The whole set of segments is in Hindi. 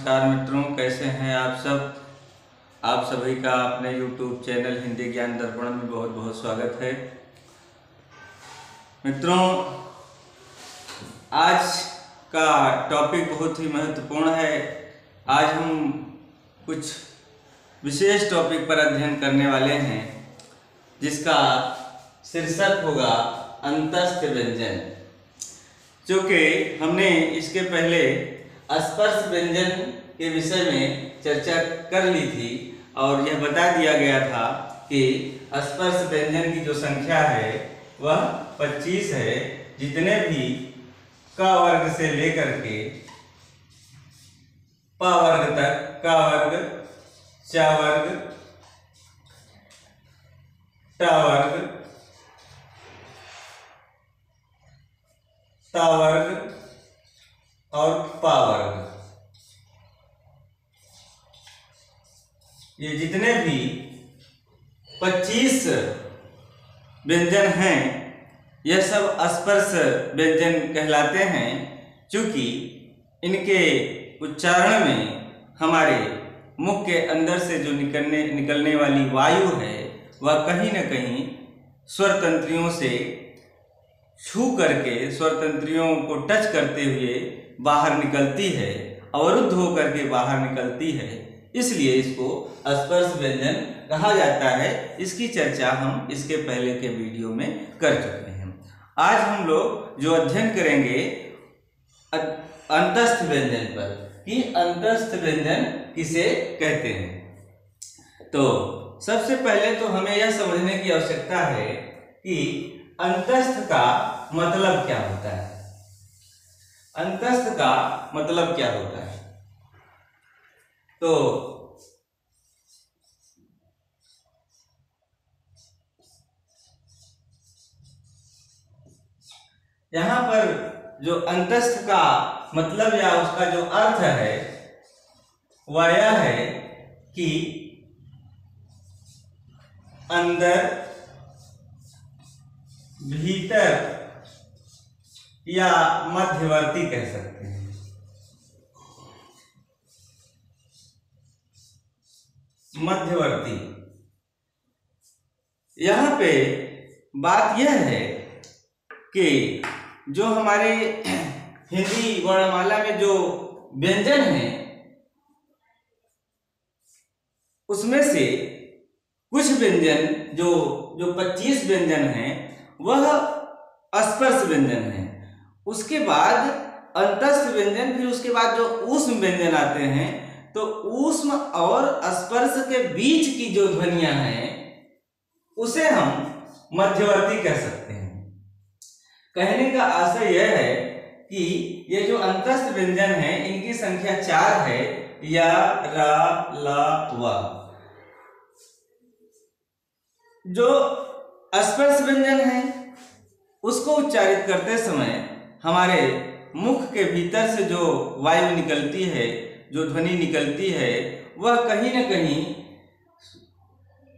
नमस्कार मित्रों, कैसे हैं आप सब। आप सभी का अपने YouTube चैनल हिंदी ज्ञान दर्पण में बहुत बहुत स्वागत है। मित्रों, आज का टॉपिक बहुत ही महत्वपूर्ण है। आज हम कुछ विशेष टॉपिक पर अध्ययन करने वाले हैं, जिसका शीर्षक होगा अंतस्थ व्यंजन। चूँकि हमने इसके पहले स्पर्श व्यंजन के विषय में चर्चा कर ली थी और यह बता दिया गया था कि स्पर्श व्यंजन की जो संख्या है वह 25 है। जितने भी क वर्ग से लेकर के प वर्ग तक, क वर्ग, च वर्ग, ट वर्ग, त वर्ग और प वर्ग, ये जितने भी 25 व्यंजन हैं, यह सब स्पर्श व्यंजन कहलाते हैं। चूँकि इनके उच्चारण में हमारे मुख के अंदर से जो निकलने वाली वायु है वह कहीं न कहीं स्वर तंत्रियों से छू करके, स्वर तंत्रियों को टच करते हुए बाहर निकलती है, अवरुद्ध होकर के बाहर निकलती है। इसलिए इसको स्पर्श व्यंजन कहा जाता है। इसकी चर्चा हम इसके पहले के वीडियो में कर चुके हैं। आज हम लोग जो अध्ययन करेंगे अंतस्थ व्यंजन पर, कि अंतस्थ व्यंजन किसे कहते हैं। तो सबसे पहले तो हमें यह समझने की आवश्यकता है कि अंतस्थ का मतलब क्या होता है। अंतस्थ का मतलब क्या होता है? तो यहां पर जो अंतस्थ का मतलब या उसका जो अर्थ है वह यह है कि अंदर, भीतर या मध्यवर्ती कह सकते हैं। मध्यवर्ती। यहां पे बात यह है कि जो हमारे हिंदी वर्णमाला में जो व्यंजन हैं उसमें से कुछ व्यंजन जो 25 व्यंजन हैं वह स्पर्श व्यंजन है। उसके बाद अंतस्थ व्यंजन, फिर उसके बाद जो ऊष्म व्यंजन आते हैं। तो ऊष्म और स्पर्श के बीच की जो ध्वनियां हैं उसे हम मध्यवर्ती कह सकते हैं। कहने का आशय यह है कि ये जो अंतस्थ व्यंजन है इनकी संख्या 4 है, या, रा, ला, वा। जो स्पर्श व्यंजन है उसको उच्चारित करते समय हमारे मुख के भीतर से जो वायु निकलती है, जो ध्वनि निकलती है, वह कहीं न कहीं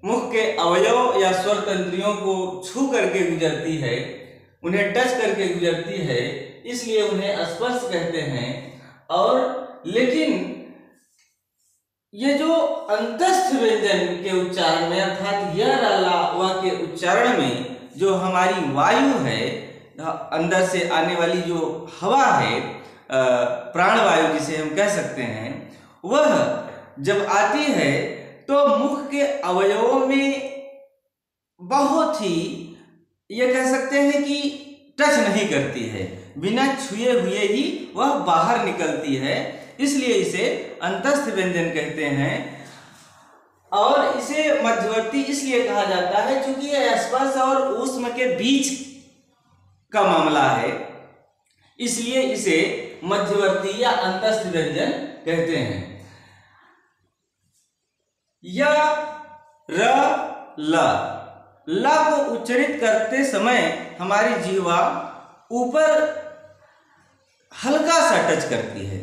मुख के अवयव या स्वर तंत्रियों को छू करके गुजरती है, उन्हें टच करके गुजरती है, इसलिए उन्हें स्पर्श कहते हैं। और लेकिन ये जो अंतस्थ व्यंजन के उच्चारण में, अर्थात य, रा, ला, वा के उच्चारण में जो हमारी वायु है, अंदर से आने वाली जो हवा है, प्राण वायु जिसे हम कह सकते हैं, वह जब आती है तो मुख के अवयवों में बहुत ही, ये कह सकते हैं कि टच नहीं करती है, बिना छुए हुए ही वह बाहर निकलती है। इसलिए इसे अंतस्थ व्यंजन कहते हैं। और इसे मध्यवर्ती इसलिए कहा जाता है क्योंकि यह स्पर्श और ऊष्म के बीच का मामला है, इसलिए इसे मध्यवर्ती या अंतस्थ व्यंजन कहते हैं। या, र, ला। ला को उच्चारित करते समय हमारी जीवा ऊपर हल्का सा टच करती है,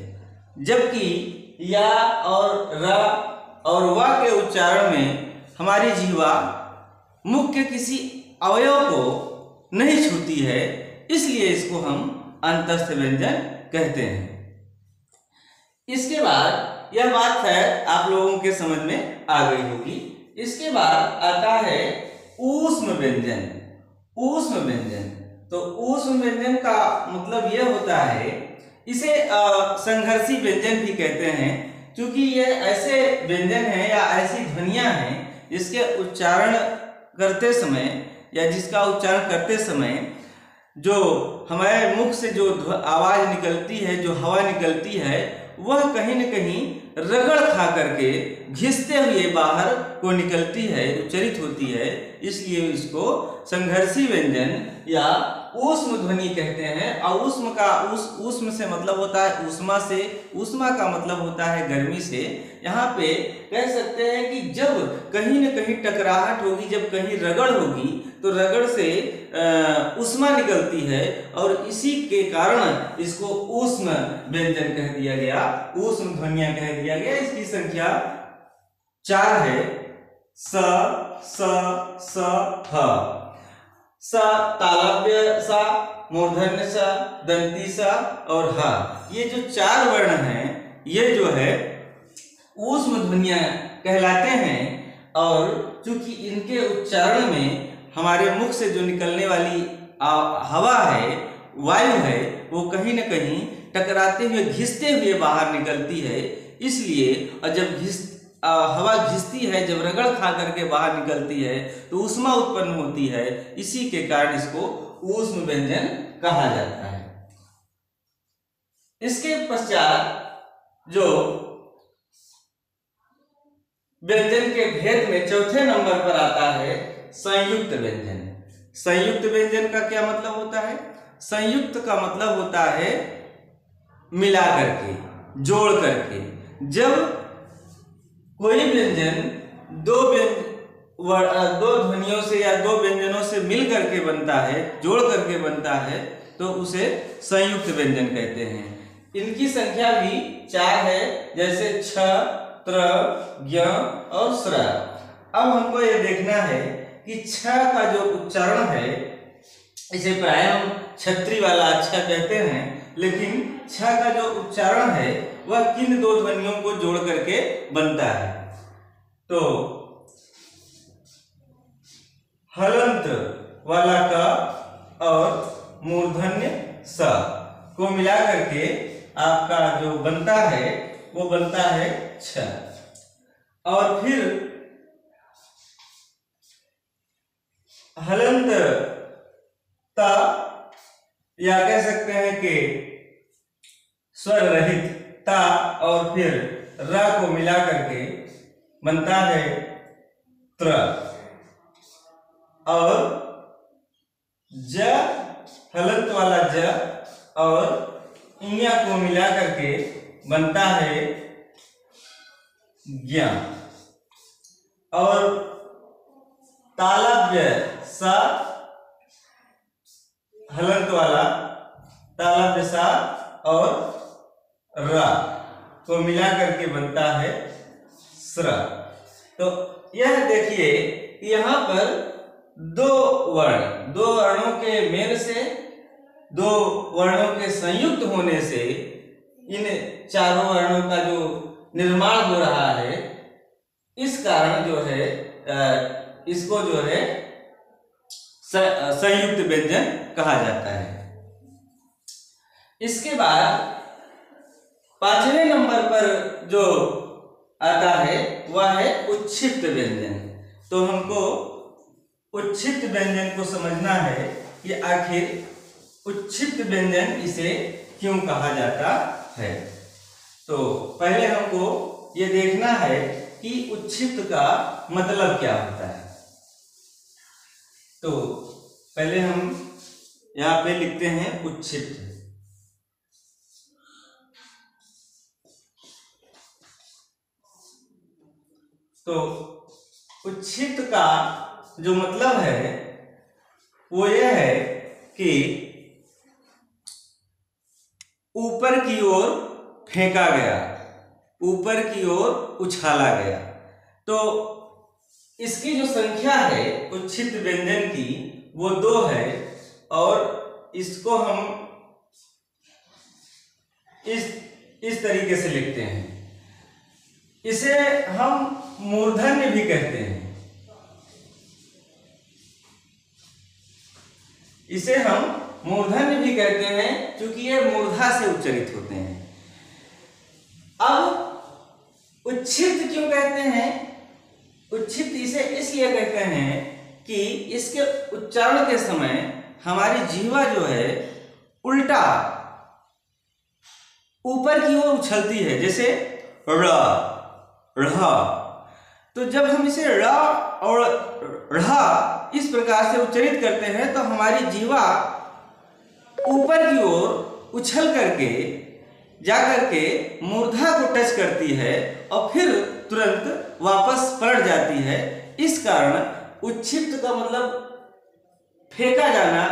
जबकि या और रा और वा के उच्चारण में हमारी जीवा मुख के किसी अवयव को नहीं छूती है, इसलिए इसको हम अंतस्थ व्यंजन कहते हैं। इसके बाद यह बात है आप लोगों के समझ में आ गई होगी। इसके बाद आता है ऊष्म व्यंजन। ऊष्म व्यंजन, तो ऊष्म व्यंजन का मतलब यह होता है, इसे संघर्षी व्यंजन भी कहते हैं, क्योंकि ये ऐसे व्यंजन हैं या ऐसी ध्वनियां हैं जिसके उच्चारण करते समय या जिसका उच्चारण करते समय जो हमारे मुख से जो आवाज निकलती है, जो हवा निकलती है, वह कहीं न कहीं रगड़ खा करके घिसते हुए बाहर को निकलती है, उच्चरित होती है। इसलिए इसको संघर्षी व्यंजन या ऊष्म ध्वनि कहते हैं। और ऊष्म से मतलब होता है ऊष्मा से, ऊष्मा का मतलब होता है गर्मी से। यहाँ पे कह सकते हैं कि जब कहीं न कहीं टकराहट होगी, जब कहीं रगड़ होगी, तो रगड़ से ऊष्मा निकलती है और इसी के कारण इसको ऊष्म व्यंजन कह दिया गया, ऊष्म ध्वनियां कह दिया गया। इसकी संख्या 4 है। स स स ह। स तालव्य सा, मूर्धन्य सा, दंती सा और ह। ये जो 4 वर्ण हैं, ये जो है ऊष्म ध्वनियां कहलाते हैं। और चूंकि इनके उच्चारण में हमारे मुख से जो निकलने वाली हवा है, वायु है, वो कहीं न कहीं टकराते हुए, घिसते हुए बाहर निकलती है। इसलिए और जब हवा घिसती है, जब रगड़ खा करके बाहर निकलती है, तो ऊष्मा उत्पन्न होती है। इसी के कारण इसको ऊष्म व्यंजन कहा जाता है। इसके पश्चात जो व्यंजन के भेद में चौथे नंबर पर आता है संयुक्त व्यंजन। संयुक्त व्यंजन का क्या मतलब होता है? संयुक्त का मतलब होता है मिला करके, जोड़ करके। जब कोई व्यंजन दो ध्वनियों से या दो व्यंजनों से मिल करके बनता है, जोड़ करके बनता है, तो उसे संयुक्त व्यंजन कहते हैं। इनकी संख्या भी 4 है, जैसे छ, त्र, ज्ञ और स्र। अब हमको ये देखना है कि छ का जो उच्चारण है, इसे प्राय हम छत्री वाला अच्छा कहते हैं, लेकिन छ का जो उच्चारण है वह किन 2 ध्वनियों को जोड़ करके बनता है? तो हलंत वाला क और मूर्धन्य स को मिला करके आपका जो बनता है वो बनता है छ। और फिर हलंत ता, या कह सकते हैं कि स्वर रहित ता और फिर र को मिला करके बनता है त्र। और ज, हलंत वाला ज और इया को मिला करके बनता है ज्ञ। और तालव्य सा, हलंत वाला तालव्य सा और र को मिला करके बनता है स्र। तो यह देखिए यहाँ पर दो वर्णों के मेल से, 2 वर्णों के संयुक्त होने से इन चारों वर्णों का जो निर्माण हो रहा है, इस कारण जो है इसको जो है संयुक्त व्यंजन कहा जाता है। इसके बाद 5वें नंबर पर जो आता है वह है उच्छिष्ट व्यंजन। तो हमको उच्छिष्ट व्यंजन को समझना है कि आखिर उच्छिष्ट व्यंजन इसे क्यों कहा जाता है। तो पहले हमको ये देखना है कि उच्छिष्ट का मतलब क्या होता है। तो पहले हम यहाँ पे लिखते हैं उच्छिष्ट। तो उच्छिष्ट का जो मतलब है वो यह है कि ऊपर की ओर फेंका गया, ऊपर की ओर उछाला गया। तो इसकी जो संख्या है उच्छिष्ट व्यंजन की वो 2 है। और इसको हम इस तरीके से लिखते हैं। इसे हम मूर्धन्य भी कहते हैं। इसे हम मूर्धन्य भी कहते हैं क्योंकि ये मूर्धा से उच्चारित होते हैं। अब उच्छिष्ट क्यों कहते हैं? उच्छिष्ट इसे इसलिए कहते हैं कि इसके उच्चारण के समय हमारी जीवा जो है उल्टा ऊपर की ओर उछलती है, जैसे र, रहा। तो जब हम इसे र और रहा इस प्रकार से उच्चारित करते हैं तो हमारी जीवा ऊपर की ओर उछल करके जाकर के मूर्धा को टच करती है और फिर तुरंत वापस पलट जाती है। इस कारण उच्छिष्ट का मतलब फेंका जाना,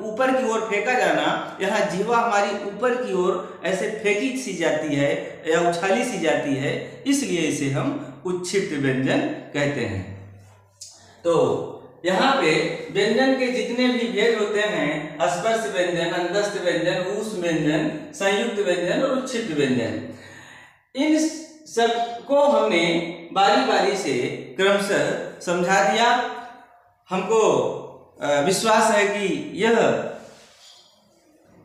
ऊपर की ओर फेंका जाना। यहाँ जीवा हमारी ऊपर की ओर ऐसे फेंकी सी जाती है या उछाली सी जाती है, इसलिए इसे हम उच्छिष्ट व्यंजन कहते हैं। तो यहाँ पे व्यंजन के जितने भी भेद होते हैं, स्पर्श व्यंजन, अंतस्थ व्यंजन, ऊष् व्यंजन, संयुक्त व्यंजन और उच्छिष्ट व्यंजन, इन सबको हमने बारी बारी से क्रमशः समझा दिया। हमको विश्वास है कि यह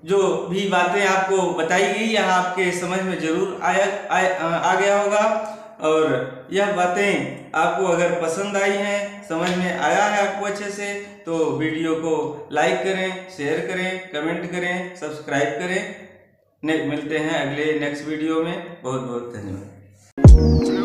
जो भी बातें आपको बताई गई यह आपके समझ में जरूर आ गया होगा। और यह बातें आपको अगर पसंद आई हैं, समझ में आया है आपको अच्छे से, तो वीडियो को लाइक करें, शेयर करें, कमेंट करें, सब्सक्राइब करें। मिलते हैं अगले नेक्स्ट वीडियो में। बहुत बहुत धन्यवाद।